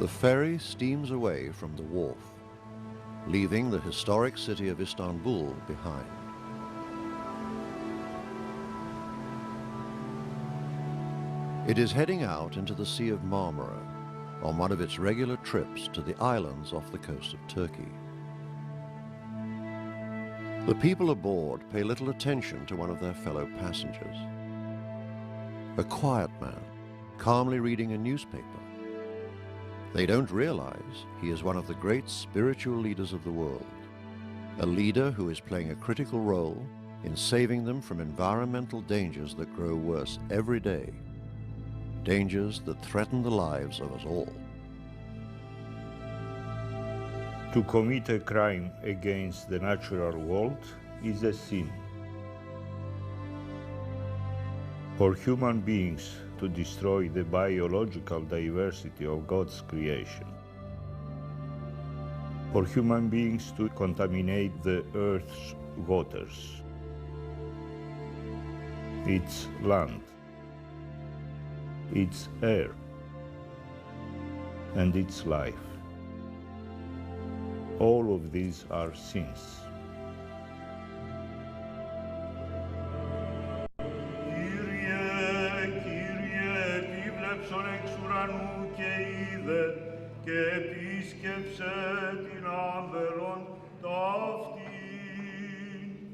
The ferry steams away from the wharf, leaving the historic city of Istanbul behind. It is heading out into the Sea of Marmara on one of its regular trips to the islands off the coast of Turkey. The people aboard pay little attention to one of their fellow passengers. A quiet man, calmly reading a newspaper. They don't realize he is one of the great spiritual leaders of the world, a leader who is playing a critical role in saving them from environmental dangers that grow worse every day, dangers that threaten the lives of us all. To commit a crime against the natural world is a sin. For human beings to destroy the biological diversity of God's creation, for human beings to contaminate the earth's waters, its land, its air, and its life. All of these are sins.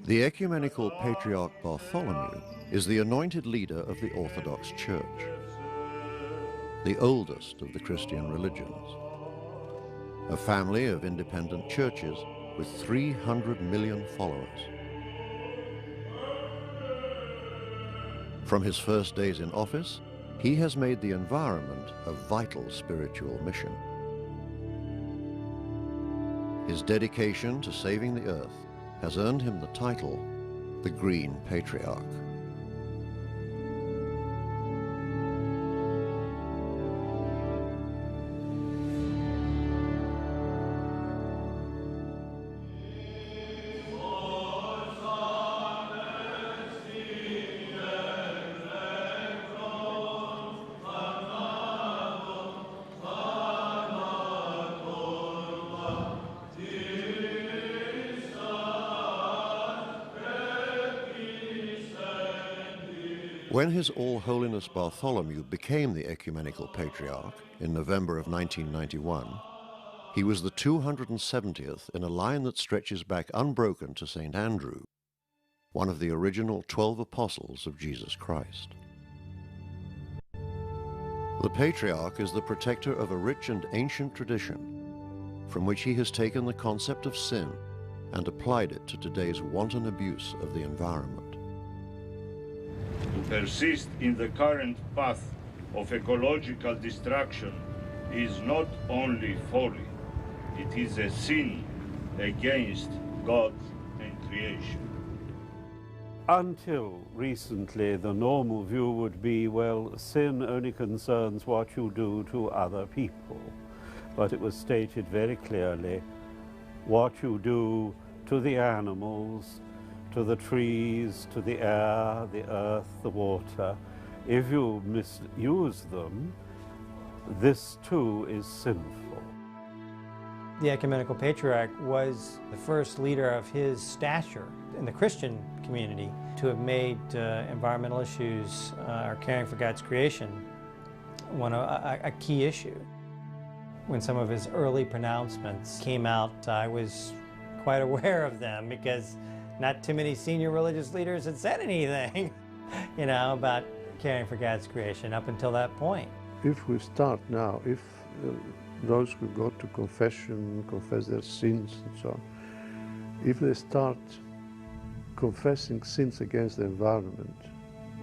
The Ecumenical Patriarch Bartholomew is the anointed leader of the Orthodox Church, the oldest of the Christian religions. A family of independent churches with 300 million followers. From his first days in office, he has made the environment a vital spiritual mission. His dedication to saving the earth has earned him the title, the Green Patriarch. When His All Holiness Bartholomew became the Ecumenical Patriarch in November of 1991, he was the 270th in a line that stretches back unbroken to St. Andrew, one of the original 12 apostles of Jesus Christ. The Patriarch is the protector of a rich and ancient tradition from which he has taken the concept of sin and applied it to today's wanton abuse of the environment. To persist in the current path of ecological destruction is not only folly, it is a sin against God and creation. Until recently, the normal view would be, well, sin only concerns what you do to other people. But it was stated very clearly, what you do to the animals, to the trees, to the air, the earth, the water. If you misuse them, this too is sinful. The Ecumenical Patriarch was the first leader of his stature in the Christian community to have made environmental issues, or caring for God's creation, a key issue. When some of his early pronouncements came out, I was quite aware of them because not too many senior religious leaders had said anything, about caring for God's creation up until that point. If we start now, if those who go to confession, confess their sins and so on, if they start confessing sins against the environment,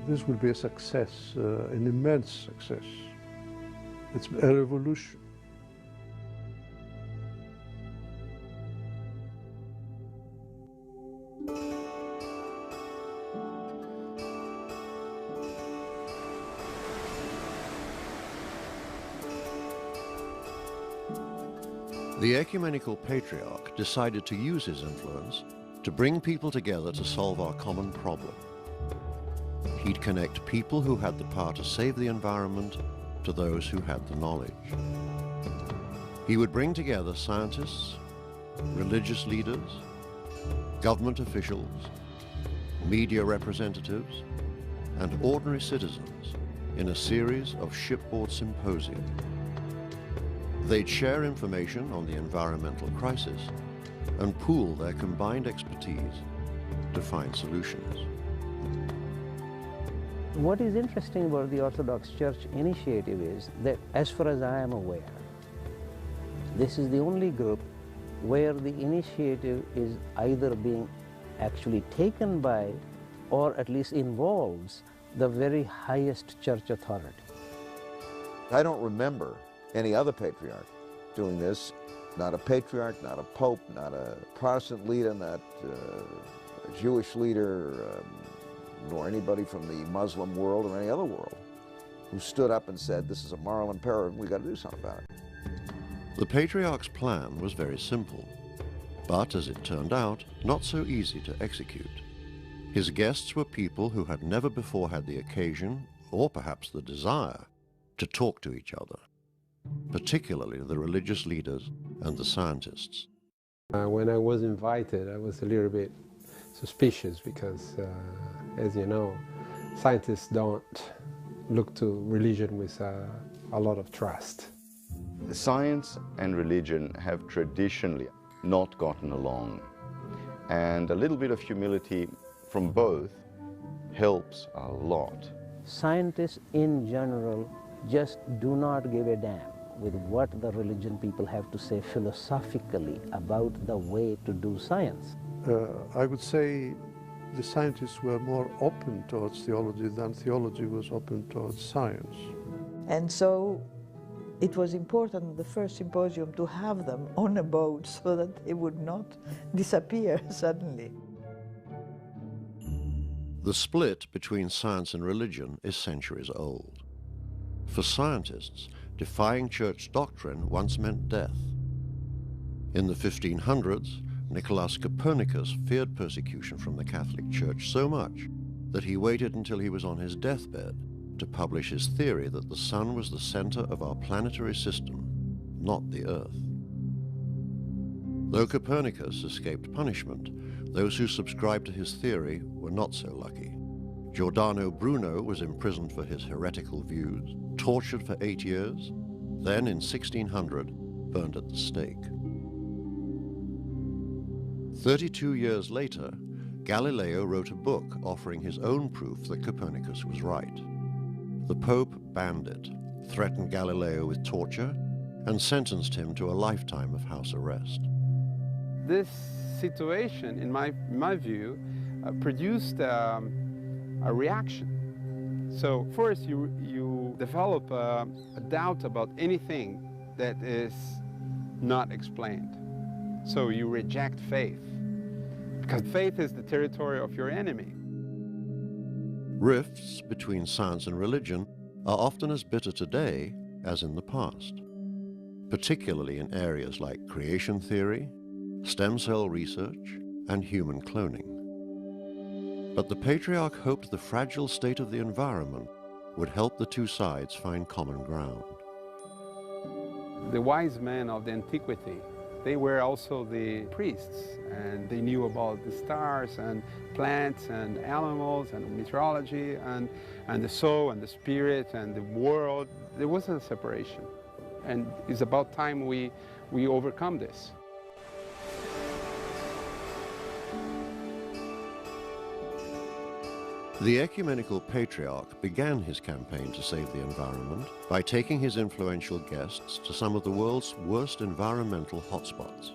this will be a success, an immense success. It's a revolution. The Ecumenical Patriarch decided to use his influence to bring people together to solve our common problem. He'd connect people who had the power to save the environment to those who had the knowledge. He would bring together scientists, religious leaders, government officials, media representatives, and ordinary citizens in a series of shipboard symposia. They'd share information on the environmental crisis and pool their combined expertise to find solutions. What is interesting about the Orthodox Church initiative is that, as far as I am aware, this is the only group where the initiative is either being actually taken by or at least involves the very highest church authority. I don't remember any other patriarch doing this, not a patriarch, not a pope, not a Protestant leader, not a Jewish leader, nor anybody from the Muslim world or any other world who stood up and said, this is a moral imperative, we've got to do something about it. The Patriarch's plan was very simple, but as it turned out, not so easy to execute. His guests were people who had never before had the occasion, or perhaps the desire, to talk to each other, particularly the religious leaders and the scientists. When I was invited, I was a little bit suspicious because, as you know, scientists don't look to religion with a lot of trust. Science and religion have traditionally not gotten along, and a little bit of humility from both helps a lot. Scientists in general just do not give a damn with what the religion people have to say philosophically about the way to do science. I would say the scientists were more open towards theology than theology was open towards science. And so it was important at the first symposium to have them on a boat so that they would not disappear suddenly. The split between science and religion is centuries old. For scientists, defying church doctrine once meant death. In the 1500s, Nicolaus Copernicus feared persecution from the Catholic Church so much that he waited until he was on his deathbed to publish his theory that the sun was the center of our planetary system, not the Earth. Though Copernicus escaped punishment, those who subscribed to his theory were not so lucky. Giordano Bruno was imprisoned for his heretical views, tortured for 8 years, then in 1600 burned at the stake. 32 years later, Galileo wrote a book offering his own proof that Copernicus was right. The Pope banned it, threatened Galileo with torture, and sentenced him to a lifetime of house arrest. This situation, in my view, produced a reaction. So first you develop a doubt about anything that is not explained. So you reject faith, because faith is the territory of your enemy. Rifts between science and religion are often as bitter today as in the past, particularly in areas like creation theory, stem cell research, and human cloning. But the Patriarch hoped the fragile state of the environment would help the two sides find common ground. The wise men of the antiquity, they were also the priests, and they knew about the stars and plants and animals and meteorology and the soul and the spirit and the world. There wasn't a separation. And it's about time we overcome this. The Ecumenical Patriarch began his campaign to save the environment by taking his influential guests to some of the world's worst environmental hotspots.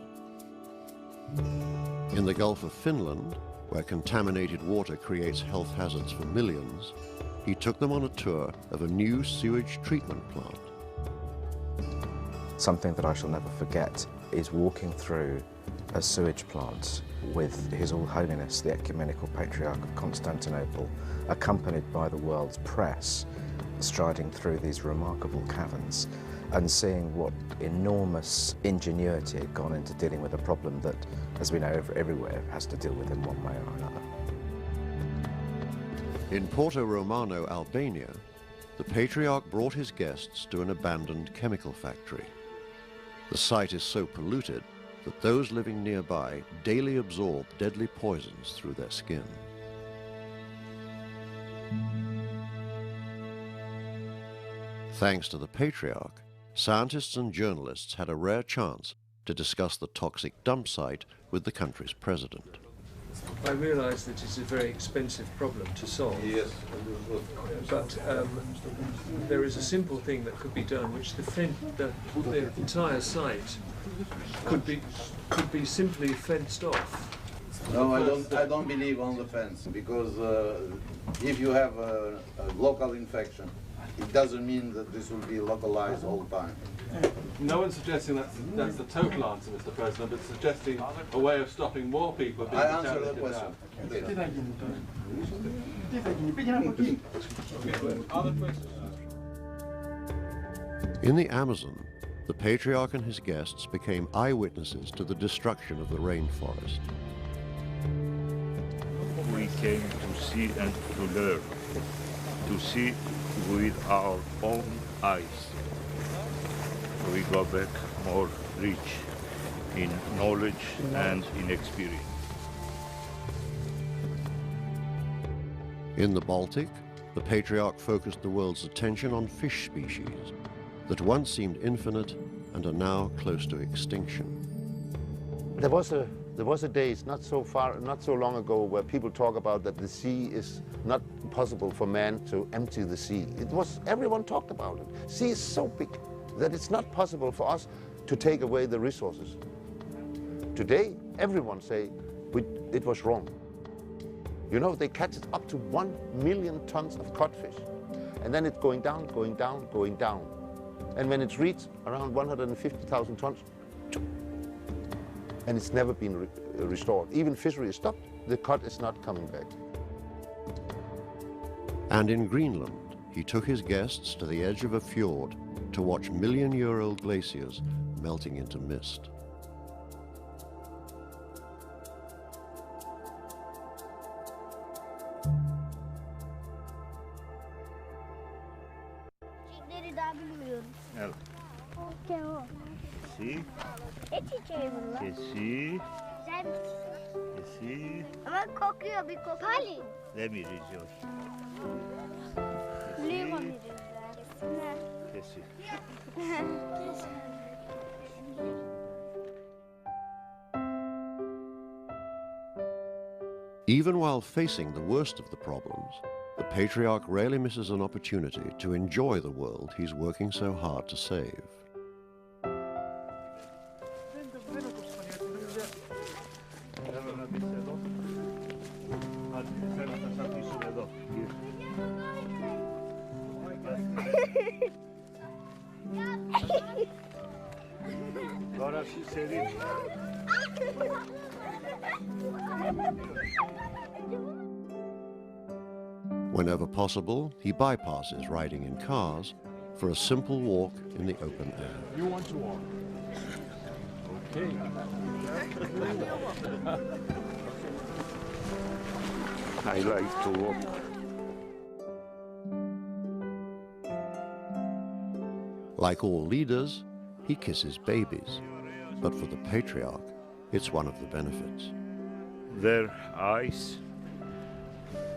In the Gulf of Finland, where contaminated water creates health hazards for millions, he took them on a tour of a new sewage treatment plant. Something that I shall never forget is walking through a sewage plant with His All Holiness, the Ecumenical Patriarch of Constantinople, accompanied by the world's press, striding through these remarkable caverns and seeing what enormous ingenuity had gone into dealing with a problem that, as we know, everywhere has to deal with in one way or another. In Porto Romano, Albania, the Patriarch brought his guests to an abandoned chemical factory The site is so polluted that those living nearby daily absorb deadly poisons through their skin. Thanks to the Patriarch, scientists and journalists had a rare chance to discuss the toxic dump site with the country's president. I realise that it's a very expensive problem to solve. Yes. But there is a simple thing that could be done, which the entire site could be simply fenced off. No, I don't believe on the fence, because if you have a local infection, it doesn't mean that this will be localized all the time. No one's suggesting that's the total answer, Mr. President, but suggesting a way of stopping more people being contaminated. I answer that question. In the Amazon, the Patriarch and his guests became eyewitnesses to the destruction of the rainforest. We came to see and to learn, to see with our own eyes. We go back more rich in knowledge and in experience. In the Baltic, the Patriarch focused the world's attention on fish species that once seemed infinite and are now close to extinction. There was a day, not so long ago, where people talk about that the sea is not possible for man to empty the sea. Everyone talked about it. Sea is so big that it's not possible for us to take away the resources. Today, everyone say it was wrong. You know, they catch it up to 1 million tons of codfish, and then it's going down, going down, going down. And when it's reached around 150,000 tons, and it's never been restored. Even fishery is stopped, the cod is not coming back. And in Greenland, he took his guests to the edge of a fjord to watch million-year-old glaciers melting into mist. Kesi. Kesi. Kesi. Ama kokuyor bir koku. Palin. Demir izliyor. Limon Kesi. Even while facing the worst of the problems, the Patriarch rarely misses an opportunity to enjoy the world he's working so hard to save. Whenever possible, he bypasses riding in cars for a simple walk in the open air. You want to walk? Okay. I like to walk. Like all leaders, he kisses babies, but for the Patriarch, it's one of the benefits. Their eyes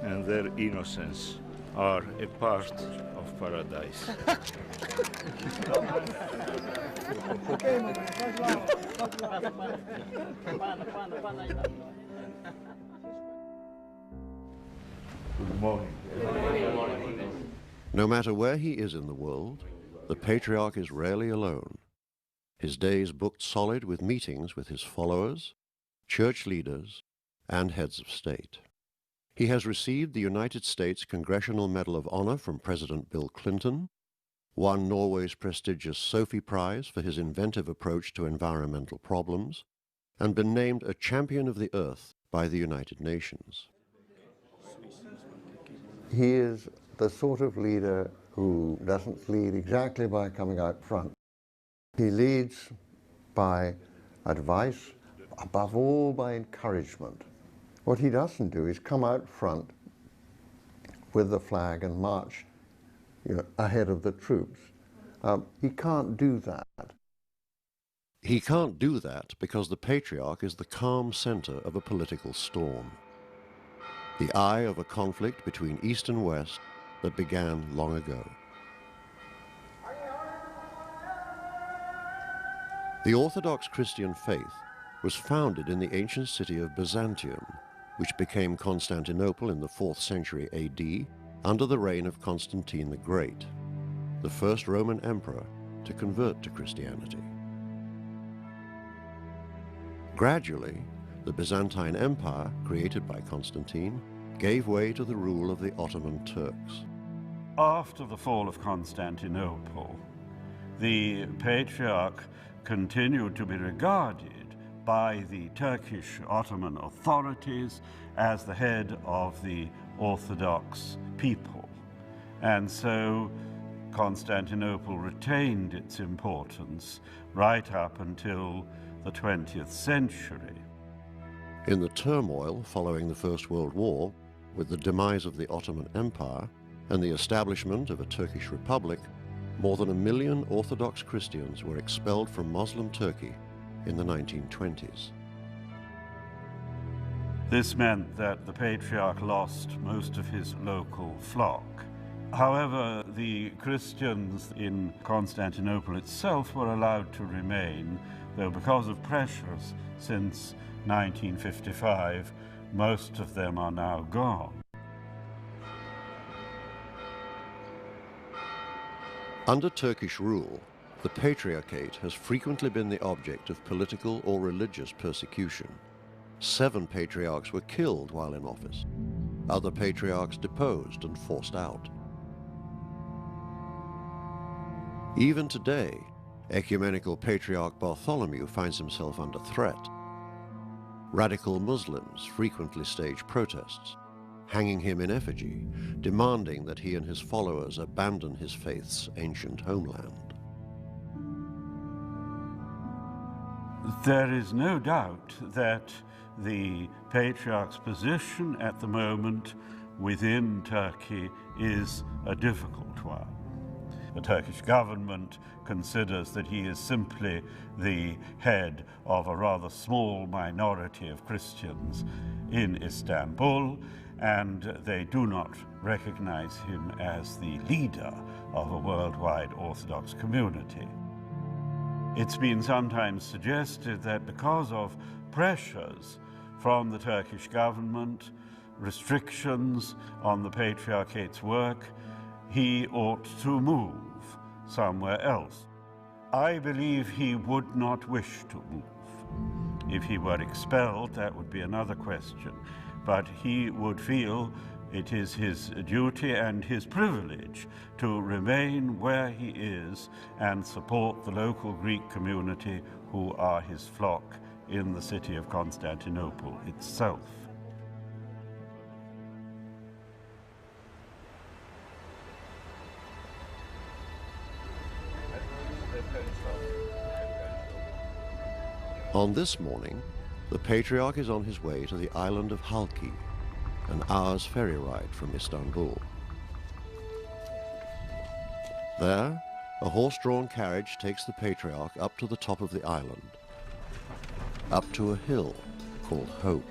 and their innocence are a part of paradise. Good morning. No matter where he is in the world, the Patriarch is rarely alone. His days booked solid with meetings with his followers, church leaders, and heads of state. He has received the United States Congressional Medal of Honor from President Bill Clinton, won Norway's prestigious Sophie Prize for his inventive approach to environmental problems, and been named a champion of the earth by the United Nations. He is the sort of leader who doesn't lead exactly by coming out front. He leads by advice, above all by encouragement. What he doesn't do is come out front with the flag and march, ahead of the troops. He can't do that. He can't do that because the Patriarch is the calm center of a political storm, the eye of a conflict between East and West that began long ago. The Orthodox Christian faith was founded in the ancient city of Byzantium, which became Constantinople in the 4th century AD under the reign of Constantine the Great, the first Roman emperor to convert to Christianity. Gradually, the Byzantine Empire, created by Constantine, gave way to the rule of the Ottoman Turks. After the fall of Constantinople, the Patriarch continued to be regarded by the Turkish Ottoman authorities as the head of the Orthodox people. And so Constantinople retained its importance right up until the 20th century. In the turmoil following the First World War, with the demise of the Ottoman Empire and the establishment of a Turkish Republic, more than 1 million Orthodox Christians were expelled from Muslim Turkey in the 1920s. This meant that the Patriarch lost most of his local flock. However, the Christians in Constantinople itself were allowed to remain, though because of pressures since 1955, most of them are now gone. Under Turkish rule, the Patriarchate has frequently been the object of political or religious persecution. 7 patriarchs were killed while in office. Other patriarchs deposed and forced out. Even today, Ecumenical Patriarch Bartholomew finds himself under threat. Radical Muslims frequently stage protests, hanging him in effigy, demanding that he and his followers abandon his faith's ancient homeland. There is no doubt that the Patriarch's position at the moment within Turkey is a difficult one. The Turkish government considers that he is simply the head of a rather small minority of Christians in Istanbul, and they do not recognize him as the leader of a worldwide Orthodox community. It's been sometimes suggested that because of pressures from the Turkish government, restrictions on the Patriarchate's work, he ought to move somewhere else. I believe he would not wish to move. If he were expelled, that would be another question, but he would feel it is his duty and his privilege to remain where he is and support the local Greek community who are his flock in the city of Constantinople itself. On this morning, the Patriarch is on his way to the island of Halki, an hour's ferry ride from Istanbul. There, a horse-drawn carriage takes the Patriarch up to the top of the island, up to a hill called Hope.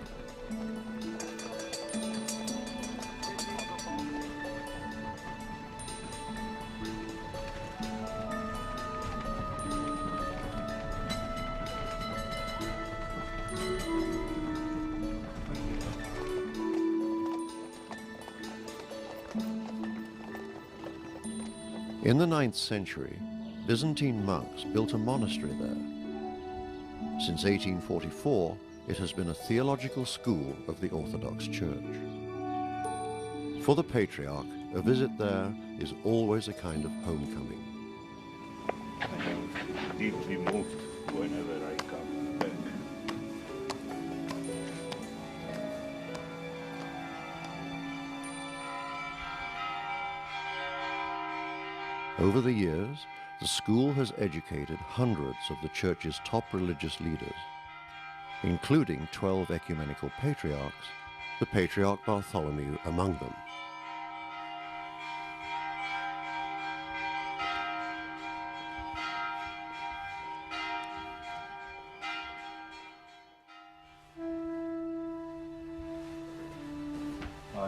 In the 9th century, Byzantine monks built a monastery there. Since 1844, it has been a theological school of the Orthodox Church. For the Patriarch, a visit there is always a kind of homecoming. I am deeply moved whenever I come back. Over the years, the school has educated hundreds of the Church's top religious leaders, including 12 ecumenical patriarchs, the Patriarch Bartholomew among them.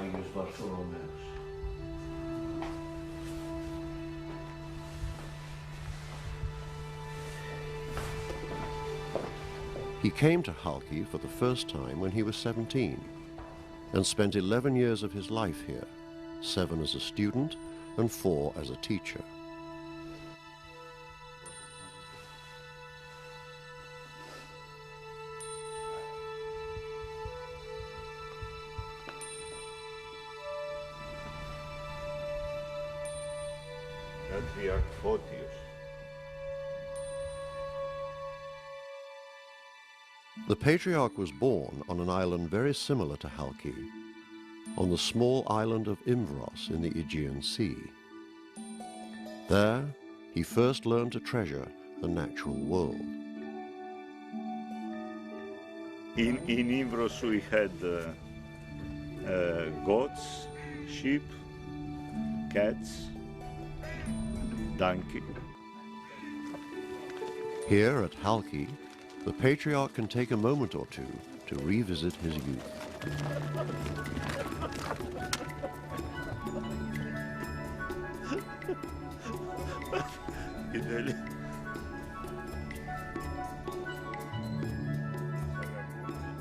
Άγιος Βαρθολομαίος. He came to Halki for the first time when he was 17 and spent 11 years of his life here, 7 as a student and 4 as a teacher. Patriarch Photios. The Patriarch was born on an island very similar to Halki, on the small island of Imbros in the Aegean Sea. There, he first learned to treasure the natural world. In Imbros we had goats, sheep, cats, donkey. Here at Halki, the Patriarch can take a moment or two to revisit his youth.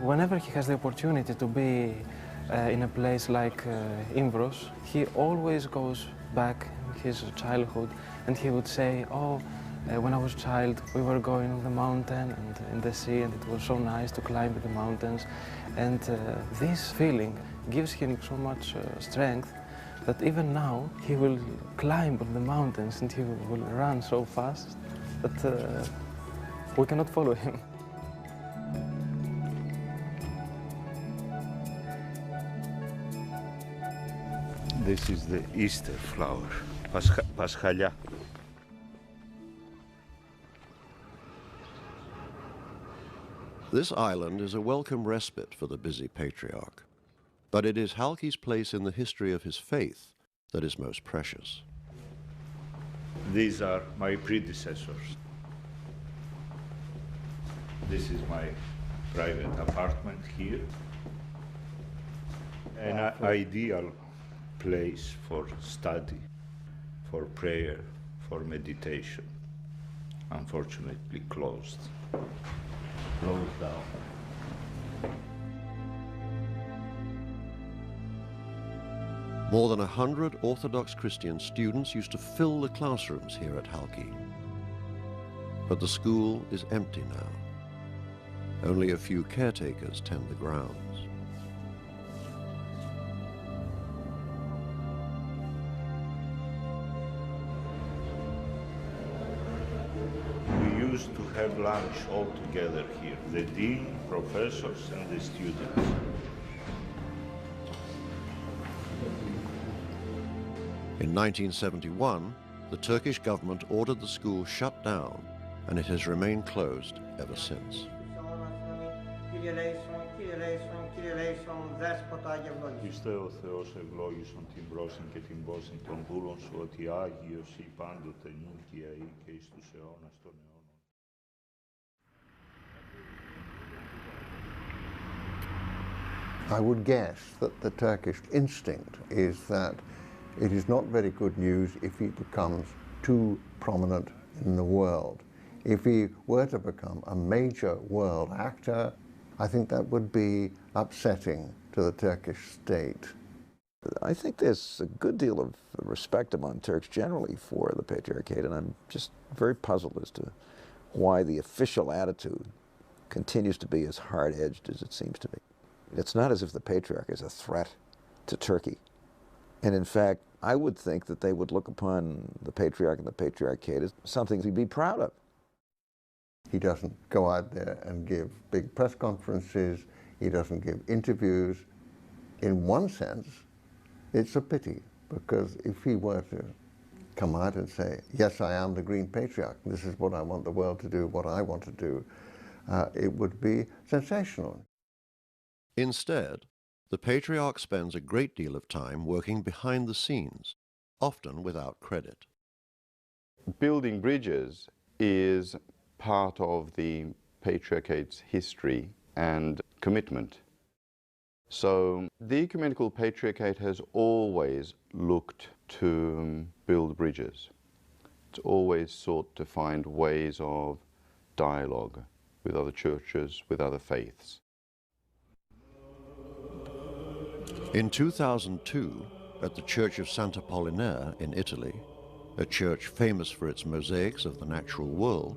Whenever he has the opportunity to be in a place like Imbros, he always goes back in his childhood and he would say, oh, when I was a child, we were going on the mountain and in the sea, and it was so nice to climb the mountains. And this feeling gives him so much strength that even now he will climb on the mountains and he will run so fast that we cannot follow him. This is the Easter flower, Paschalιά. This island is a welcome respite for the busy Patriarch, but it is Halki's place in the history of his faith that is most precious. These are my predecessors. This is my private apartment here. An ideal place for study, for prayer, for meditation. Unfortunately closed. Closed down. More than 100 Orthodox Christian students used to fill the classrooms here at Halki. But the school is empty now. Only a few caretakers tend the grounds. We used to have lunch all together here, the dean, professors, and the students. In 1971, the Turkish government ordered the school shut down, and it has remained closed ever since. Χριστέ ο Θεός ευλόγησον την πρόσιν και την πόσιν των δούλων σου, ότι Άγιος ή πάντοτε νυν και αεί και εις τους αιώνας των αιώνων. I would guess that the Turkish instinct is that it is not very good news if he becomes too prominent in the world. If he were to become a major world actor, I think that would be upsetting to the Turkish state. I think there's a good deal of respect among Turks generally for the Patriarchate, and I'm just very puzzled as to why the official attitude continues to be as hard-edged as it seems to be. It's not as if the Patriarch is a threat to Turkey. And in fact, I would think that they would look upon the Patriarch and the Patriarchate as something to be proud of. He doesn't go out there and give big press conferences. He doesn't give interviews. In one sense, it's a pity, because if he were to come out and say, yes, I am the Green Patriarch, this is what I want the world to do, what I want to do, it would be sensational. Instead, the Patriarch spends a great deal of time working behind the scenes, often without credit. Building bridges is part of the Patriarchate's history and commitment. So the Ecumenical Patriarchate has always looked to build bridges. It's always sought to find ways of dialogue with other churches, with other faiths. In 2002, at the Church of Sant'Apollinare in Italy, a church famous for its mosaics of the natural world,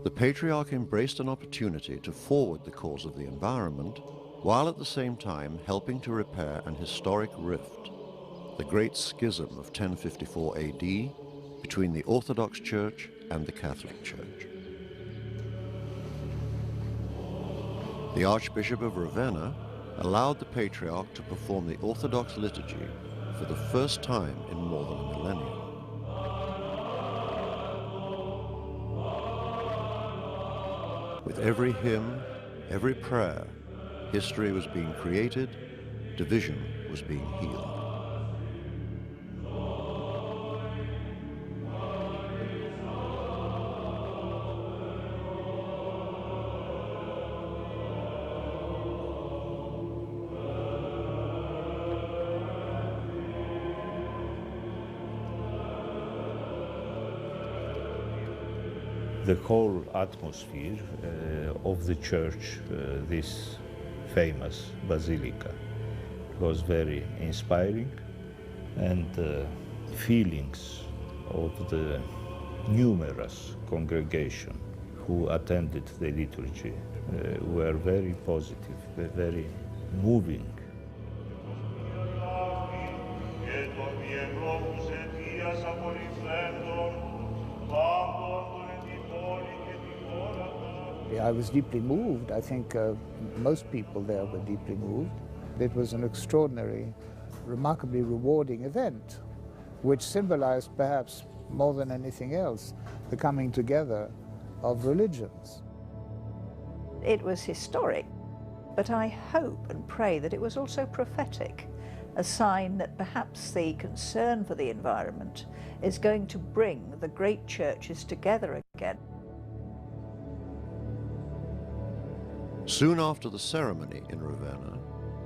the Patriarch embraced an opportunity to forward the cause of the environment, while at the same time helping to repair an historic rift, the Great Schism of 1054 AD between the Orthodox Church and the Catholic Church. The Archbishop of Ravenna allowed the Patriarch to perform the Orthodox liturgy for the first time in more than a millennium. With every hymn, every prayer, history was being created, division was being healed. The whole atmosphere of the church, this famous basilica, was very inspiring, and feelings of the numerous congregation who attended the liturgy were very positive, very moving. I was deeply moved. I think most people there were deeply moved. It was an extraordinary, remarkably rewarding event, which symbolized perhaps more than anything else the coming together of religions. It was historic, but I hope and pray that it was also prophetic, a sign that perhaps the concern for the environment is going to bring the great churches together again. Soon after the ceremony in Ravenna,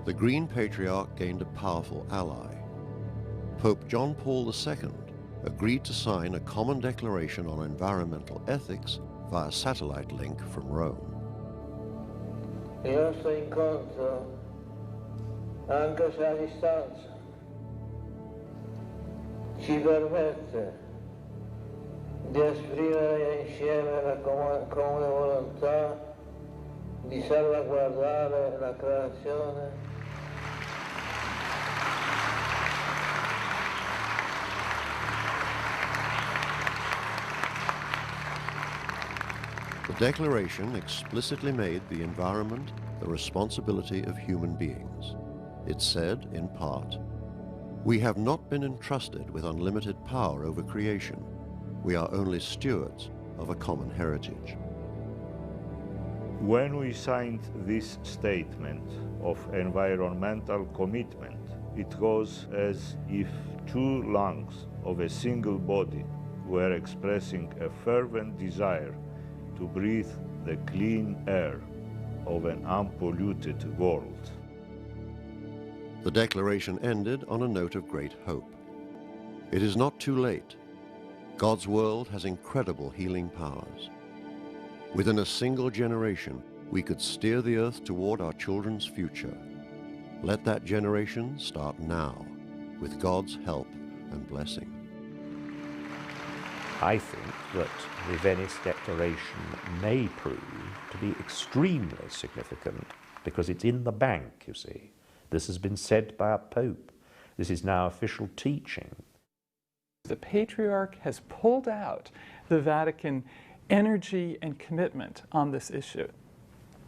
the Green Patriarch gained a powerful ally. Pope John Paul II agreed to sign a common declaration on environmental ethics via satellite link from Rome. Il nostro incontro, anche se a distanza, ci permette di esprimere insieme la comune volontà di salvaguardare la creazione. The declaration explicitly made the environment the responsibility of human beings. It said, in part, "We have not been entrusted with unlimited power over creation. We are only stewards of a common heritage." When we signed this statement of environmental commitment, it was as if two lungs of a single body were expressing a fervent desire to breathe the clean air of an unpolluted world. The declaration ended on a note of great hope. It is not too late. God's world has incredible healing powers. Within a single generation, we could steer the earth toward our children's future. Let that generation start now, with God's help and blessing. I think that the Venice Declaration may prove to be extremely significant because it's in the bank, you see. This has been said by a Pope. This is now official teaching. The Patriarch has pulled out the Vatican energy and commitment on this issue.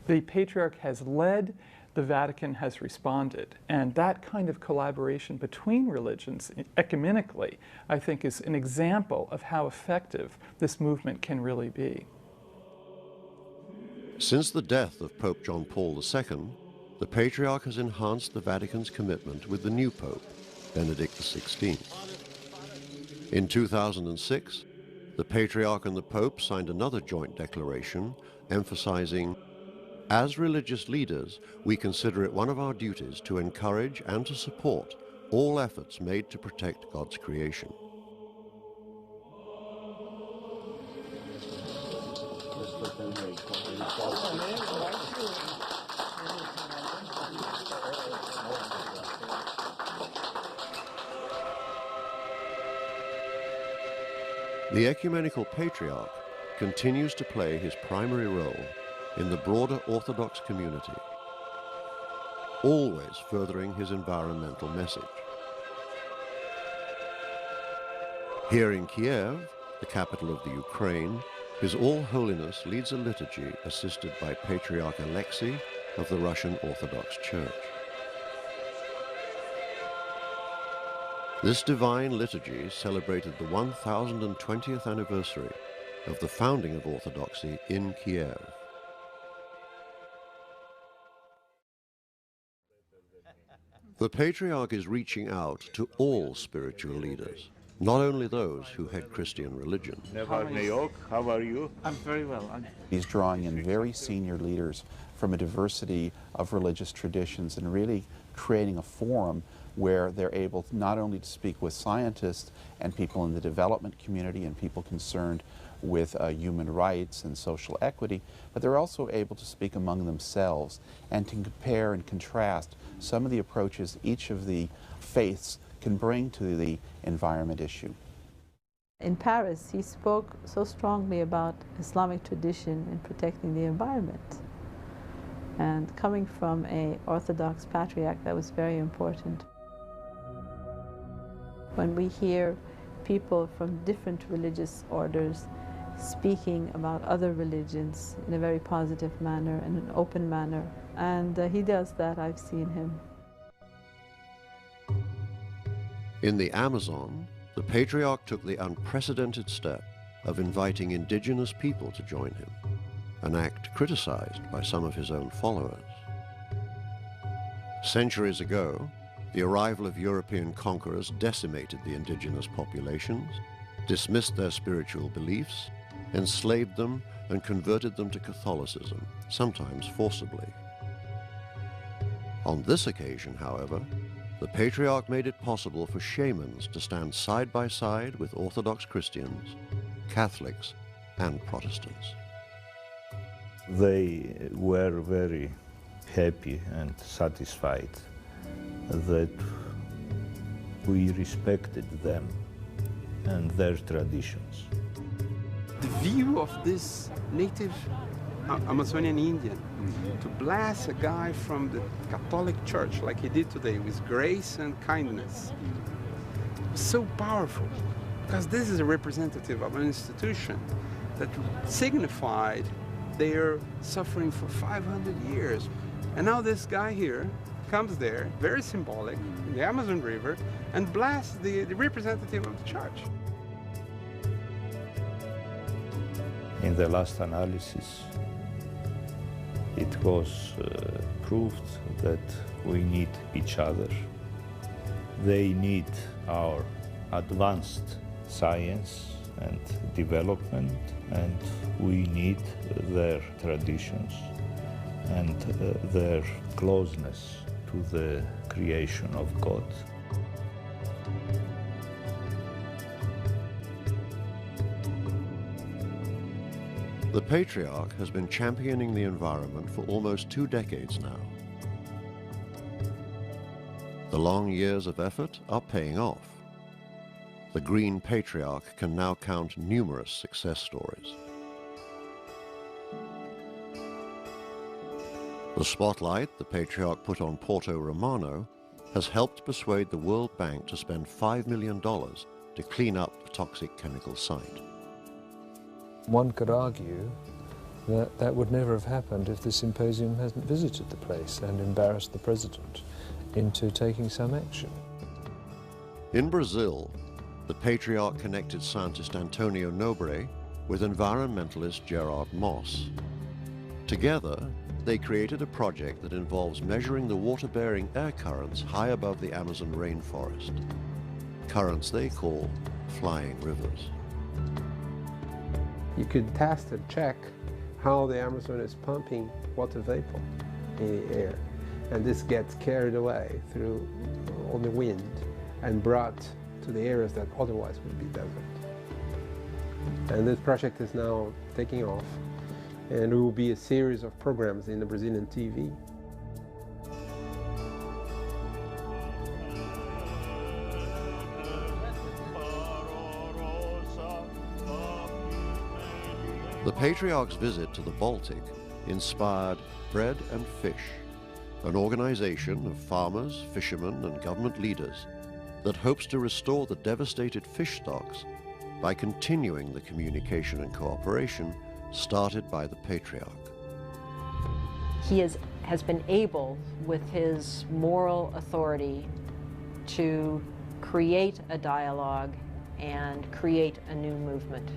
The Patriarch has led, the Vatican has responded, and that kind of collaboration between religions ecumenically, I think, is an example of how effective this movement can really be. Since the death of Pope John Paul II, the Patriarch has enhanced the Vatican's commitment with the new Pope, Benedict XVI. In 2006, the Patriarch and the Pope signed another joint declaration emphasizing As religious leaders, we consider it one of our duties to encourage and to support all efforts made to protect God's creation. The Ecumenical Patriarch continues to play his primary role in the broader Orthodox community, always furthering his environmental message. Here in Kiev, the capital of the Ukraine, His All Holiness leads a liturgy assisted by Patriarch Alexei of the Russian Orthodox Church. This divine liturgy celebrated the 1020th anniversary of the founding of Orthodoxy in Kiev. The Patriarch is reaching out to all spiritual leaders, not only those who head Christian religion. How are you? I'm very well. He's drawing in very senior leaders from a diversity of religious traditions and really creating a forum where they're able not only to speak with scientists and people in the development community and people concerned with human rights and social equity, but they're also able to speak among themselves and to compare and contrast some of the approaches each of the faiths can bring to the environment issue. In Paris, he spoke so strongly about Islamic tradition in protecting the environment. And coming from an Orthodox patriarch, that was very important. When we hear people from different religious orders speaking about other religions in a very positive manner and an open manner, and he does that, I've seen him. In the Amazon, the Patriarch took the unprecedented step of inviting indigenous people to join him, an act criticized by some of his own followers. Centuries ago, the arrival of European conquerors decimated the indigenous populations, dismissed their spiritual beliefs, enslaved them, and converted them to Catholicism, sometimes forcibly. On this occasion, however, the Patriarch made it possible for shamans to stand side by side with Orthodox Christians, Catholics, and Protestants. They were very happy and satisfied that we respected them and their traditions. The view of this native Amazonian Indian to bless a guy from the Catholic Church like he did today with grace and kindness was so powerful, because this is a representative of an institution that signified their suffering for 500 years. And now this guy here comes there, very symbolic, in the Amazon River, and blasts the representative of the church. In the last analysis, it was proved that we need each other. They need our advanced science and development, and we need their traditions and their closeness to the creation of God. The Patriarch has been championing the environment for almost 2 decades now. The long years of effort are paying off. The Green Patriarch can now count numerous success stories. The spotlight the Patriarch put on Porto Romano has helped persuade the World Bank to spend $5 million to clean up the toxic chemical site. One could argue that that would never have happened if the symposium hadn't visited the place and embarrassed the president into taking some action. In Brazil, the Patriarch connected scientist Antonio Nobre with environmentalist Gerard Moss. Together, they created a project that involves measuring the water-bearing air currents high above the Amazon rainforest, currents they call flying rivers. You could test and check how the Amazon is pumping water vapor in the air. And this gets carried away through on the wind and brought to the areas that otherwise would be desert. And this project is now taking off, and there will be a series of programs in the Brazilian TV. The Patriarch's visit to the Baltic inspired Bread and Fish, an organization of farmers, fishermen, and government leaders that hopes to restore the devastated fish stocks by continuing the communication and cooperation started by the Patriarch. He has been able, with his moral authority, to create a dialogue and create a new movement.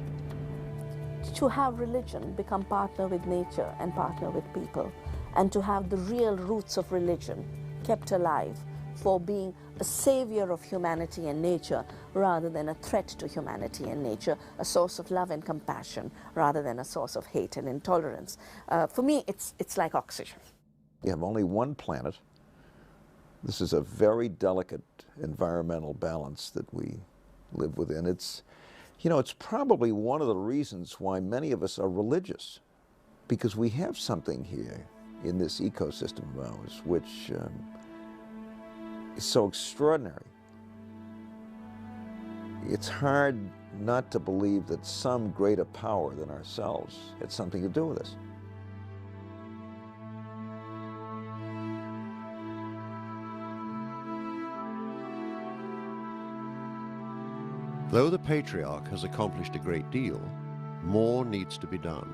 To have religion become partner with nature and partner with people, and to have the real roots of religion kept alive for being a savior of humanity and nature rather than a threat to humanity and nature, a source of love and compassion rather than a source of hate and intolerance. For me, it's like oxygen. You have only one planet. This is a very delicate environmental balance that we live within. It's, you know, it's probably one of the reasons why many of us are religious, because we have something here in this ecosystem of ours which is so extraordinary. It's hard not to believe that some greater power than ourselves had something to do with this. Though the Patriarch has accomplished a great deal, more needs to be done.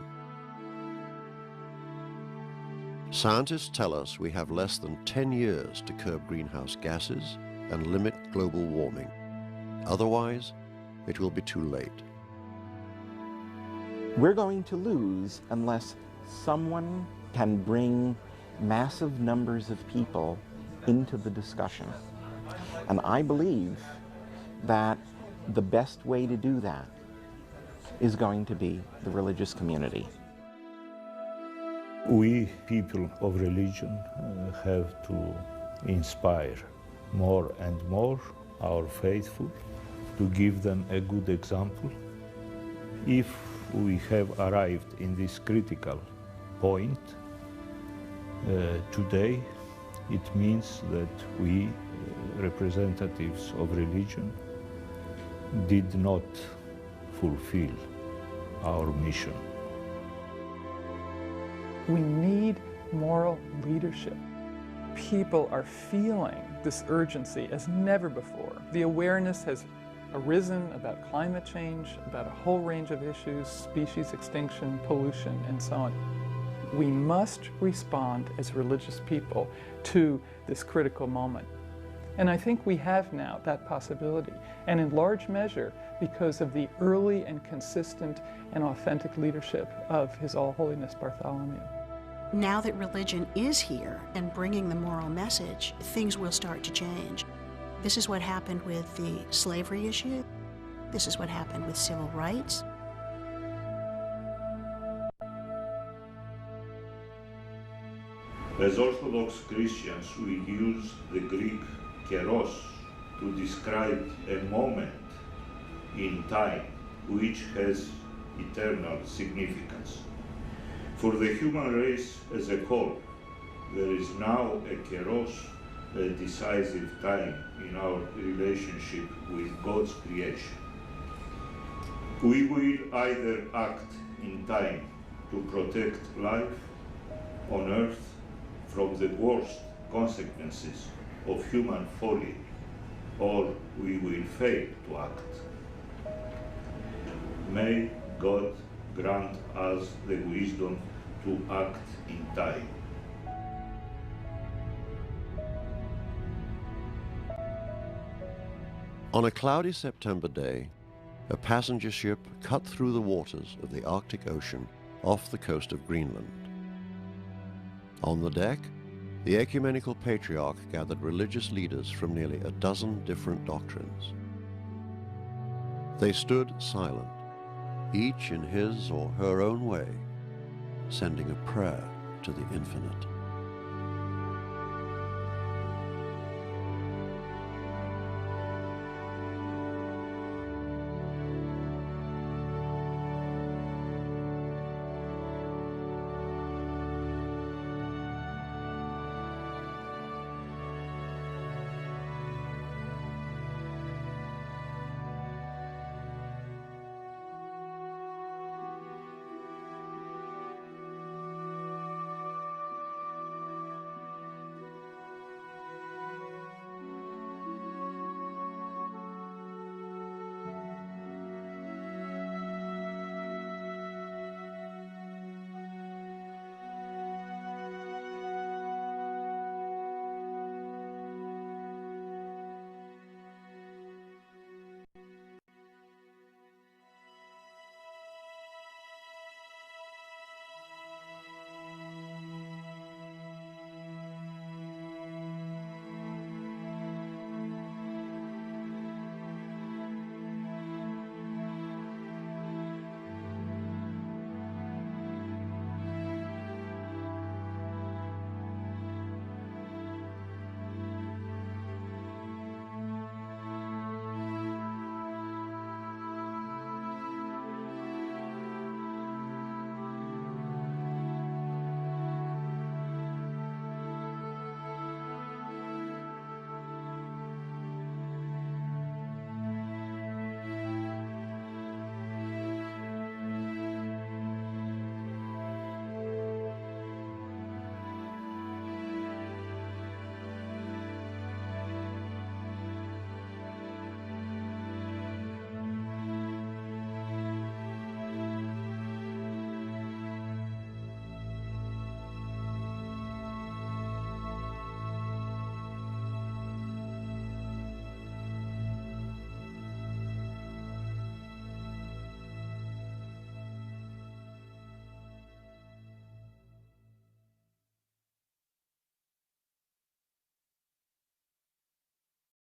Scientists tell us we have less than 10 years to curb greenhouse gases and limit global warming. Otherwise, it will be too late. We're going to lose unless someone can bring massive numbers of people into the discussion. And I believe that the best way to do that is going to be the religious community. We, people of religion, have to inspire more and more our faithful, to give them a good example. If we have arrived in this critical point today, it means that we, representatives of religion, did not fulfill our mission. We need moral leadership. People are feeling this urgency as never before. The awareness has arisen about climate change, about a whole range of issues, species extinction, pollution, and so on. We must respond as religious people to this critical moment. And I think we have now that possibility, and in large measure because of the early and consistent and authentic leadership of His All Holiness Bartholomew. Now that religion is here and bringing the moral message, things will start to change. This is what happened with the slavery issue. This is what happened with civil rights. As Orthodox Christians, we use the Greek keros to describe a moment in time which has eternal significance. For the human race as a whole, there is now a keros, a decisive time in our relationship with God's creation. We will either act in time to protect life on earth from the worst consequences of human folly, or we will fail to act. May God grant us the wisdom to act in time. On a cloudy September day, a passenger ship cut through the waters of the Arctic Ocean off the coast of Greenland. On the deck, the Ecumenical Patriarch gathered religious leaders from nearly a dozen different doctrines. They stood silent, each in his or her own way, sending a prayer to the infinite.